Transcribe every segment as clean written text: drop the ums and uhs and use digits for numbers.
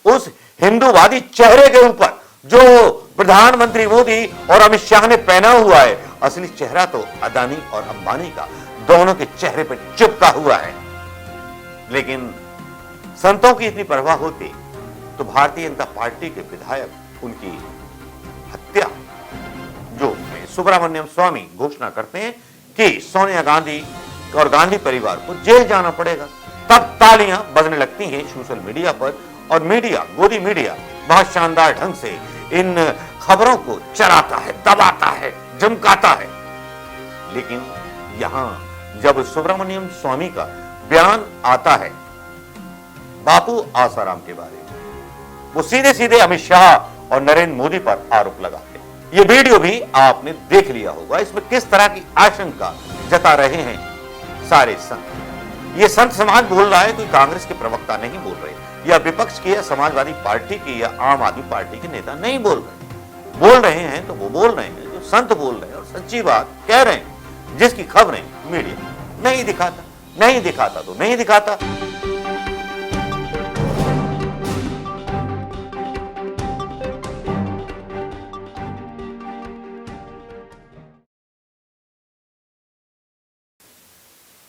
उस हिंदूवादी चेहरे के ऊपर जो प्रधानमंत्री मोदी और अमित शाह ने पहना हुआ है, असली चेहरा तो अदानी और अंबानी का दोनों के चेहरे पर चिपका हुआ है। लेकिन संतों की इतनी परवाह होती तो भारतीय जनता पार्टी के विधायक उनकी हत्या, जो सुब्रमण्यम स्वामी घोषणा करते हैं कि सोनिया गांधी और गांधी परिवार को जेल जाना पड़ेगा, तब तालियां बजने लगती हैं सोशल मीडिया पर, और मीडिया, गोदी मीडिया बहुत शानदार ढंग से इन खबरों को चलाता है, दबाता है, झमकाता है। लेकिन यहां जब सुब्रमण्यम स्वामी का बयान आता है बापू आसाराम के बारे में, वो सीधे सीधे अमित शाह और नरेंद्र मोदी पर आरोप लगाते हैं। ये वीडियो भी आपने देख लिया होगा। इसमें किस तरह की आशंका जता रहे हैं सारे संत। ये संत समाज बोल रहा है, कोई कांग्रेस के प्रवक्ता नहीं बोल रहे, या विपक्ष की या समाजवादी पार्टी की या आम आदमी पार्टी के नेता नहीं बोल रहे। बोल रहे हैं तो वो बोल रहे हैं जो संत बोल रहे हैं और सच्ची बात कह रहे हैं, जिसकी खबरें मीडिया नहीं दिखाता। नहीं दिखाता तो नहीं दिखाता।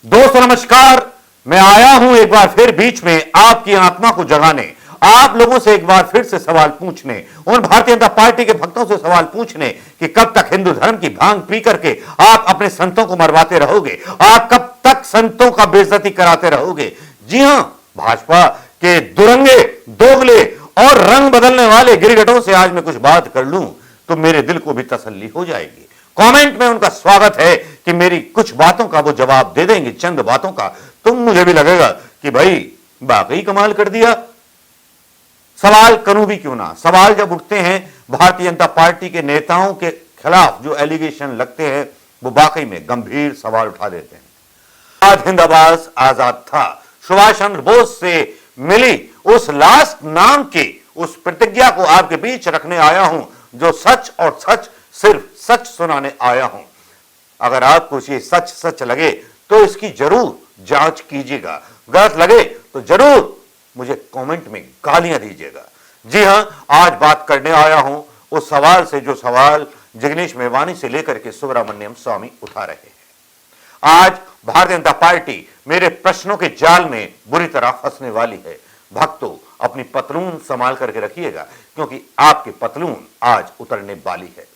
दोस्तों नमस्कार, मैं आया हूं एक बार फिर बीच में आपकी आत्मा को जगाने, आप लोगों से एक बार फिर से सवाल पूछने, उन भारतीय जनता पार्टी के भक्तों से सवाल पूछने कि कब तक हिंदू धर्म की भांग पी करके आप अपने संतों को मरवाते रहोगे, आप कब तक संतों का बेइज्जती कराते रहोगे। जी हां, भाजपा के दुरंगे, दोगले और रंग बदलने वाले गिरगिटों से आज मैं कुछ बात कर लूं तो मेरे दिल को भी तसल्ली हो जाएगी। कमेंट में उनका स्वागत है कि मेरी कुछ बातों का वो जवाब दे देंगे, चंद बातों का, तो मुझे भी लगेगा कि भाई वाकई कमाल कर दिया। सवाल करूं भी क्यों ना, सवाल जब उठते हैं भारतीय जनता पार्टी के नेताओं के खिलाफ जो एलिगेशन लगते हैं वो वाकई में गंभीर सवाल उठा देते हैं। आज हिंद आजाद था, सुभाष चंद्र बोस से मिली उस लास्ट नाम की उस प्रतिज्ञा को आपके बीच रखने आया हूं, जो सच और सच, सिर्फ सच सुनाने आया हूं। अगर आपको ये सच सच लगे तो इसकी जरूर जांच कीजिएगा, गलत लगे तो जरूर मुझे कमेंट में गालियां दीजिएगा। जी हां, आज बात करने आया हूं उस सवाल से जो सवाल जिग्नेश मेवानी से लेकर के सुब्रमण्यम स्वामी उठा रहे हैं। आज भारतीय जनता पार्टी मेरे प्रश्नों के जाल में बुरी तरह फंसने वाली है। भक्तों, अपनी पतलून संभाल करके रखिएगा, क्योंकि आपकी पतलून आज उतरने वाली है।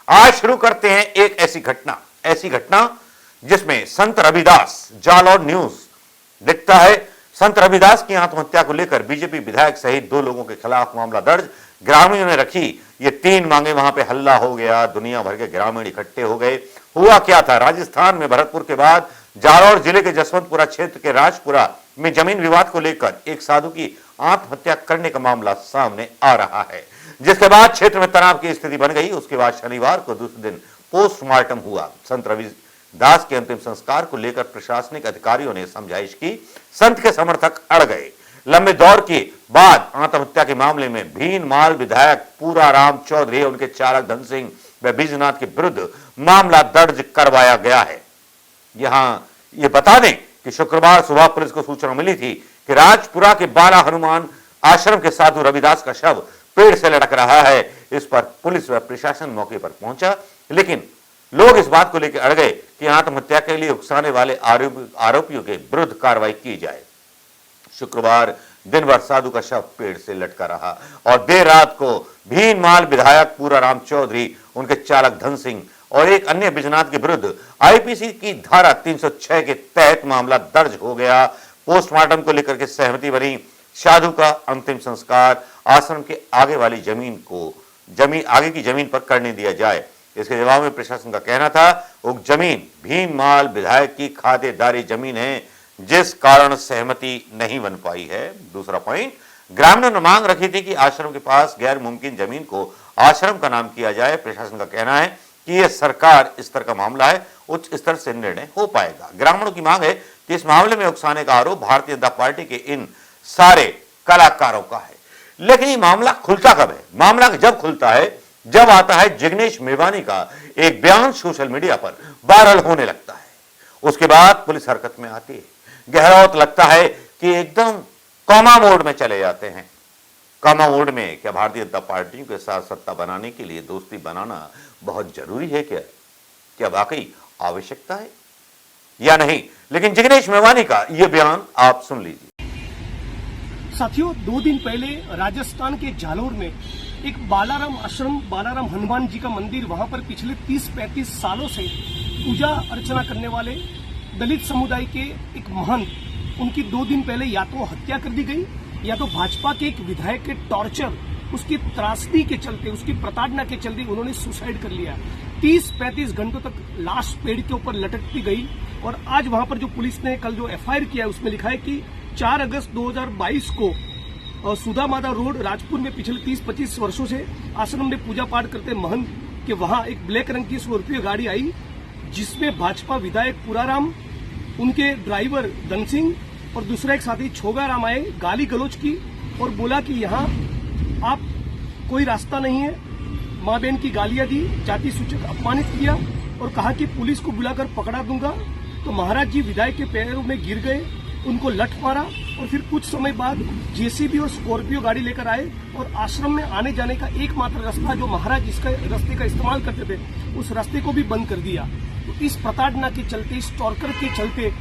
आज शुरू करते हैं एक ऐसी घटना जिसमें संत रविदास, जालौर न्यूज लिखता है, संत रविदास की आत्महत्या को लेकर बीजेपी विधायक सहित 2 लोगों के खिलाफ मामला दर्ज, ग्रामीणों ने रखी ये 3 मांगे, वहां पे हल्ला हो गया, दुनिया भर के ग्रामीण इकट्ठे हो गए। हुआ क्या था, राजस्थान में भरतपुर के बाद जालौर जिले के जसवंतपुरा क्षेत्र के राजपुरा में जमीन विवाद को लेकर एक साधु की आत्महत्या करने का मामला सामने आ रहा है, जिसके बाद क्षेत्र में तनाव की स्थिति बन गई। उसके बाद शनिवार को दूसरे दिन पोस्टमार्टम हुआ। संत रविदास के अंतिम संस्कार को लेकर प्रशासनिक अधिकारियों ने समझाइश की, संत के समर्थक अड़ गए। लंबे दौर के बाद आत्महत्या के मामले में भीनमाल विधायक पूराराम चौधरी, उनके चालक धन सिंह व बीजनाथ के विरुद्ध मामला दर्ज करवाया गया है। यहां ये बता दें कि शुक्रवार सुबह पुलिस को सूचना मिली थी कि राजपुरा के बाला हनुमान आश्रम के साधु रविदास का शव पेड़ से लटक रहा है। इस पर पुलिस व प्रशासन मौके पर पहुंचा, लेकिन लोग इस बात को लेकर अड़ गए कि आत्महत्या के लिए उकसाने वाले आरोपियों के विरुद्ध कार्रवाई की जाए। शुक्रवार दिन भर साधु का शव पेड़ से लटका रहा और देर रात को भीनमाल विधायक पूराराम चौधरी, उनके चालक धन सिंह और एक अन्य बिजनाथ के विरुद्ध आईपीसी की धारा 306 के तहत मामला दर्ज हो गया। पोस्टमार्टम को लेकर के सहमति बनी। साधु का अंतिम संस्कार आश्रम के आगे वाली आगे की जमीन पर करने दिया जाए। इसके जवाब में प्रशासन का कहना था उक्त जमीन भीनमाल विधायक की खातेदारी जमीन है, जिस कारण सहमति नहीं बन पाई है। दूसरा पॉइंट, ग्रामीणों ने मांग रखी थी कि आश्रम के पास गैर मुमकिन जमीन को आश्रम का नाम किया जाए। प्रशासन का कहना है कि यह सरकार स्तर का मामला है, उच्च स्तर से निर्णय हो पाएगा। ग्रामीणों की मांग है कि इस मामले में उकसाने का आरोप भारतीय जनता पार्टी के इन सारे कलाकारों का है। लेकिन ये मामला खुलता कब है? मामला जब खुलता है जब आता है जिग्नेश मेवानी का एक बयान सोशल मीडिया पर वायरल होने लगता है। उसके बाद पुलिस हरकत में आती है। गहरावत लगता है कि एकदम कॉमा मोड में चले जाते हैं। कामा मोड में क्या भारतीय जनता पार्टी के साथ सत्ता बनाने के लिए दोस्ती बनाना बहुत जरूरी है? क्या वाकई आवश्यकता है या नहीं? लेकिन जिग्नेश मेवानी का यह बयान आप सुन लीजिए। साथियों, 2 दिन पहले राजस्थान के जालोर में एक बालाराम आश्रम, बालाराम हनुमान जी का मंदिर, वहां पर पिछले 30-35 सालों से पूजा अर्चना करने वाले दलित समुदाय के एक महंत, उनकी 2 दिन पहले या तो हत्या कर दी गई या तो भाजपा के एक विधायक के टॉर्चर, उसकी त्रासदी के चलते, उसकी प्रताड़ना के चलते उन्होंने सुसाइड कर लिया। 30-35 घंटों तक लाश पेड़ के ऊपर लटकती गई और आज वहां पर जो पुलिस ने कल जो एफआईआर किया है उसमें लिखा है कि 4 अगस्त 2022 को सुधा माता रोड राजपुर में पिछले 30-25 वर्षों से आश्रम में पूजा पाठ करते महंत के वहां एक ब्लैक रंग की स्कॉर्पियो गाड़ी आई, जिसमें भाजपा विधायक पुराराम, उनके ड्राइवर धन सिंह और दूसरा एक साथी छोगाराम आए, गाली गलौज की और बोला कि यहाँ आप कोई रास्ता नहीं है। माँ बहन की गालियां दी, जाति सूचक अपमानित किया और कहा कि पुलिस को बुलाकर पकड़ा दूंगा। तो महाराज जी विधायक के पैरों में गिर गए, उनको लठ मारा और फिर कुछ समय बाद जेसीबी और स्कॉर्पियो गाड़ी लेकर आए और आश्रम में आने जाने का एकमात्र रास्ता जो महाराज इसका रास्ते का इस्तेमाल करते थे, उस रास्ते को भी बंद कर दिया। तो इस प्रताड़ना के चलते, इस टॉर्चर के चलते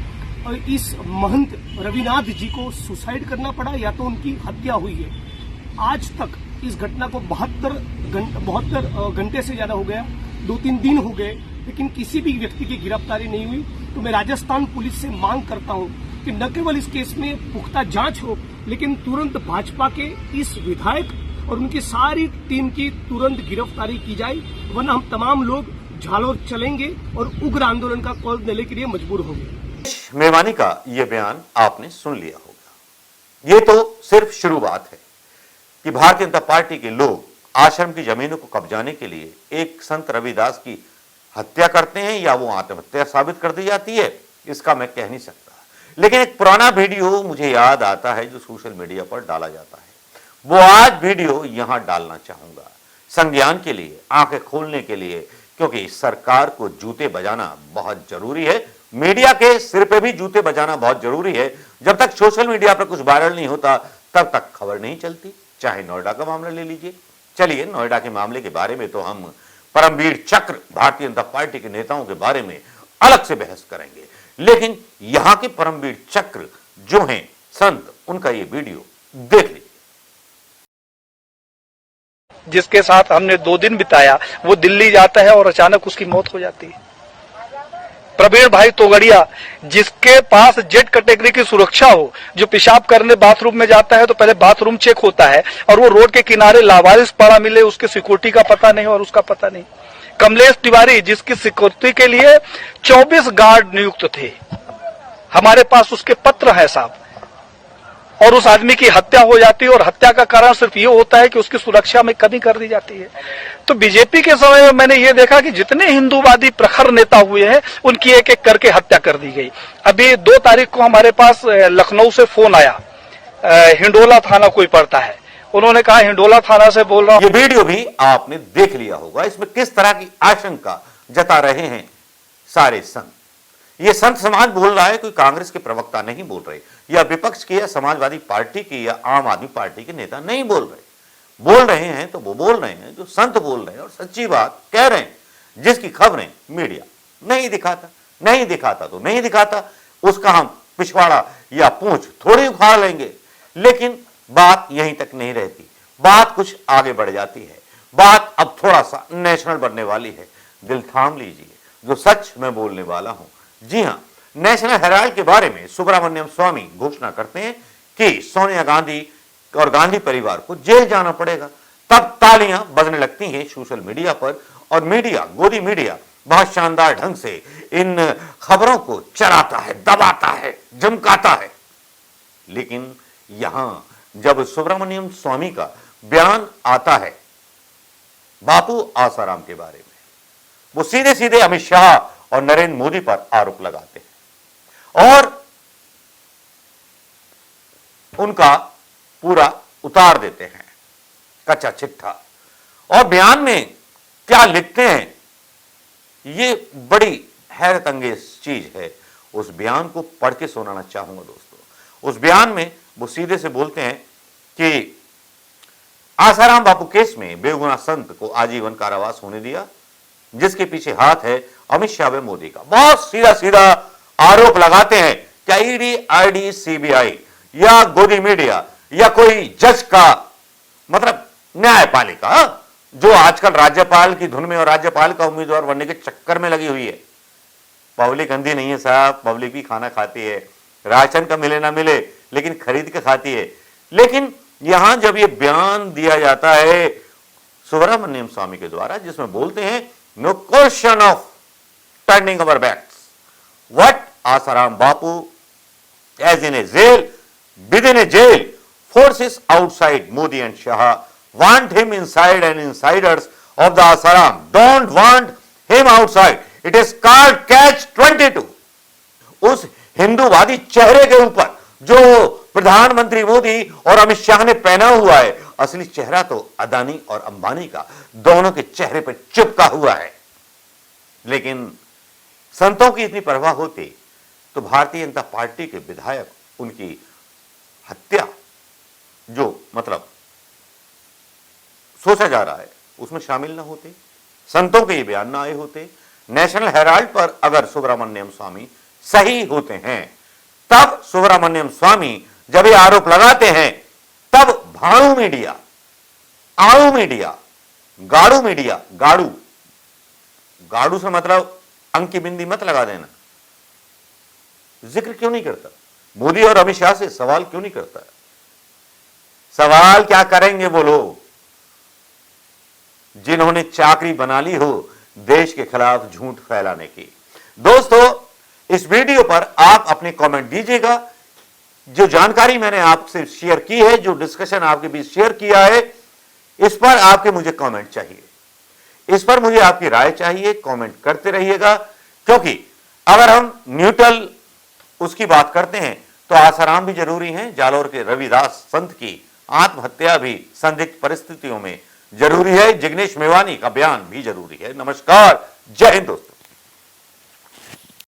इस महंत रविनाथ जी को सुसाइड करना पड़ा या तो उनकी हत्या हुई है। आज तक इस घटना को 72 घंटे से ज्यादा हो गया, 2-3 दिन हो गए, लेकिन किसी भी व्यक्ति की गिरफ्तारी नहीं हुई। तो मैं राजस्थान पुलिस से मांग करता हूं कि न केवल इस केस में पुख्ता जांच हो, लेकिन तुरंत भाजपा के इस विधायक और उनकी सारी टीम की तुरंत गिरफ्तारी की जाए, वरना हम तमाम लोग झालोर चलेंगे और उग्र आंदोलन का कॉल देने के लिए मजबूर होंगे। मेवानी का यह बयान आपने सुन लिया होगा। यह तो सिर्फ शुरुआत है कि भारतीय जनता पार्टी के लोग आश्रम की जमीनों को कब्जाने के लिए एक संत रविदास की हत्या करते हैं या वो आत्महत्या साबित कर दी जाती है, इसका मैं कह नहीं सकता। लेकिन एक पुराना वीडियो मुझे याद आता है जो सोशल मीडिया पर डाला जाता है, वो आज वीडियो यहां डालना चाहूंगा, संज्ञान के लिए, आंखें खोलने के लिए, क्योंकि सरकार को जूते बजाना बहुत जरूरी है। मीडिया के सिर पे भी जूते बजाना बहुत जरूरी है। जब तक सोशल मीडिया पर कुछ वायरल नहीं होता तब तक खबर नहीं चलती। चाहे नोएडा का मामला ले लीजिए। चलिए, नोएडा के मामले के बारे में तो हम परमवीर चक्र भारतीय जनता पार्टी के नेताओं के बारे में अलग से बहस करेंगे, लेकिन यहां के परमवीर चक्र जो हैं संत, उनका ये वीडियो देख लीजिए। जिसके साथ हमने 2 दिन बिताया वो दिल्ली जाता है और अचानक उसकी मौत हो जाती है। प्रवीण भाई तोगड़िया, जिसके पास जेड कैटेगरी की सुरक्षा हो, जो पेशाब करने बाथरूम में जाता है तो पहले बाथरूम चेक होता है और वो रोड के किनारे लावारिस पड़ा मिले, उसके सिक्योरिटी का पता नहीं और उसका पता नहीं। कमलेश तिवारी, जिसकी सिक्योरिटी के लिए 24 गार्ड नियुक्त थे, हमारे पास उसके पत्र है साहब, और उस आदमी की हत्या हो जाती है और हत्या का कारण सिर्फ ये होता है कि उसकी सुरक्षा में कमी कर दी जाती है। तो बीजेपी के समय में मैंने ये देखा कि जितने हिंदूवादी प्रखर नेता हुए हैं उनकी एक एक करके हत्या कर दी गई। अभी 2 तारीख को हमारे पास लखनऊ से फोन आया, हिंडोला थाना कोई पड़ता है, उन्होंने कहा हिंडोला थाना से बोल रहा हूं। ये वीडियो भी आपने देख लिया होगा। इसमें किस तरह की आशंका जता रहे हैं सारे संत। ये संत समाज बोल रहा है, कोई कांग्रेस के प्रवक्ता नहीं बोल रहे, या विपक्ष की या समाजवादी पार्टी की या आम आदमी पार्टी के नेता नहीं बोल रहे। बोल रहे हैं तो वो बोल रहे हैं जो संत बोल रहे हैं और सच्ची बात कह रहे हैं, जिसकी खबरें मीडिया नहीं दिखाता। नहीं दिखाता तो नहीं दिखाता, उसका हम पिछवाड़ा या पूंछ थोड़ी उखाड़ लेंगे। लेकिन बात यहीं तक नहीं रहती, बात कुछ आगे बढ़ जाती है। बात अब थोड़ा सा नेशनल बनने वाली है। दिल थाम लीजिए, जो सच मैं बोलने वाला हूं। जी हां, नेशनल हेराल्ड के बारे में सुब्रमण्यम स्वामी घोषणा करते हैं कि सोनिया गांधी और गांधी परिवार को जेल जाना पड़ेगा। तब तालियां बजने लगती हैं सोशल मीडिया पर, और मीडिया, गोदी मीडिया बहुत शानदार ढंग से इन खबरों को चलाता है, दबाता है, झमकाता है। लेकिन यहां जब सुब्रमण्यम स्वामी का बयान आता है बापू आसाराम के बारे में, वो सीधे सीधे अमित शाह और नरेंद्र मोदी पर आरोप लगाते हैं और उनका पूरा उतार देते हैं, कच्चा चिट्ठा। और बयान में क्या लिखते हैं, ये बड़ी हैरत अंगेज चीज है। उस बयान को पढ़ के सुनाना चाहूंगा दोस्तों। उस बयान में वो सीधे से बोलते हैं कि आसाराम बापू केस में बेगुनाह संत को आजीवन कारावास होने दिया, जिसके पीछे हाथ है अमित शाह व मोदी का। बहुत सीधा सीधा आरोप लगाते हैं क्या ईडी, आईडी, सीबीआई या गोदी मीडिया या कोई जज का मतलब न्यायपालिका जो आजकल राज्यपाल की धुन में और राज्यपाल का उम्मीदवार बनने के चक्कर में लगी हुई है। पब्लिक अंधी नहीं है साहब, पब्लिक भी खाना खाती है, राशन का मिले ना मिले लेकिन खरीद के खाती है। लेकिन यहां जब ये बयान दिया जाता है सुब्रमण्यम स्वामी के द्वारा, जिसमें बोलते हैं no question of turning our backs, what Asaram Bapu as in a jail, with in a jail, forces outside Modi and Shah want him inside and insiders of the Asaram don't want him outside. It is called catch-22. उस हिंदूवादी चेहरे के ऊपर जो प्रधानमंत्री मोदी और अमित शाह ने पहना हुआ है, असली चेहरा तो अदानी और अंबानी का दोनों के चेहरे पर चिपका हुआ है। लेकिन संतों की इतनी परवाह होती तो भारतीय जनता पार्टी के विधायक उनकी हत्या जो मतलब सोचा जा रहा है उसमें शामिल ना होते, संतों के ये बयान ना आए होते। नेशनल हेराल्ड पर अगर सुब्रमण्यम स्वामी सही होते हैं, तब सुब्रमण्यम स्वामी जब ये आरोप लगाते हैं, तब भाड़ू मीडिया, आड़ू मीडिया, गाड़ू मीडिया, गाड़ू गाड़ू से मतलब अंक की बिंदी मत लगा देना, जिक्र क्यों नहीं करता? मोदी और अमित शाह से सवाल क्यों नहीं करता? सवाल क्या करेंगे वो लोग जिन्होंने चाकरी बना ली हो देश के खिलाफ झूठ फैलाने की। दोस्तों, इस वीडियो पर आप अपने कमेंट दीजिएगा। जो जानकारी मैंने आपसे शेयर की है, जो डिस्कशन आपके बीच शेयर किया है, इस पर आपके मुझे कमेंट चाहिए, इस पर मुझे आपकी राय चाहिए। कमेंट करते रहिएगा, क्योंकि अगर हम न्यूट्रल उसकी बात करते हैं तो आसाराम भी जरूरी हैं, जालोर के रविदास संत की आत्महत्या भी संदिग्ध परिस्थितियों में जरूरी है, जिग्नेश मेवानी का बयान भी जरूरी है। नमस्कार, जय हिंद दोस्तों।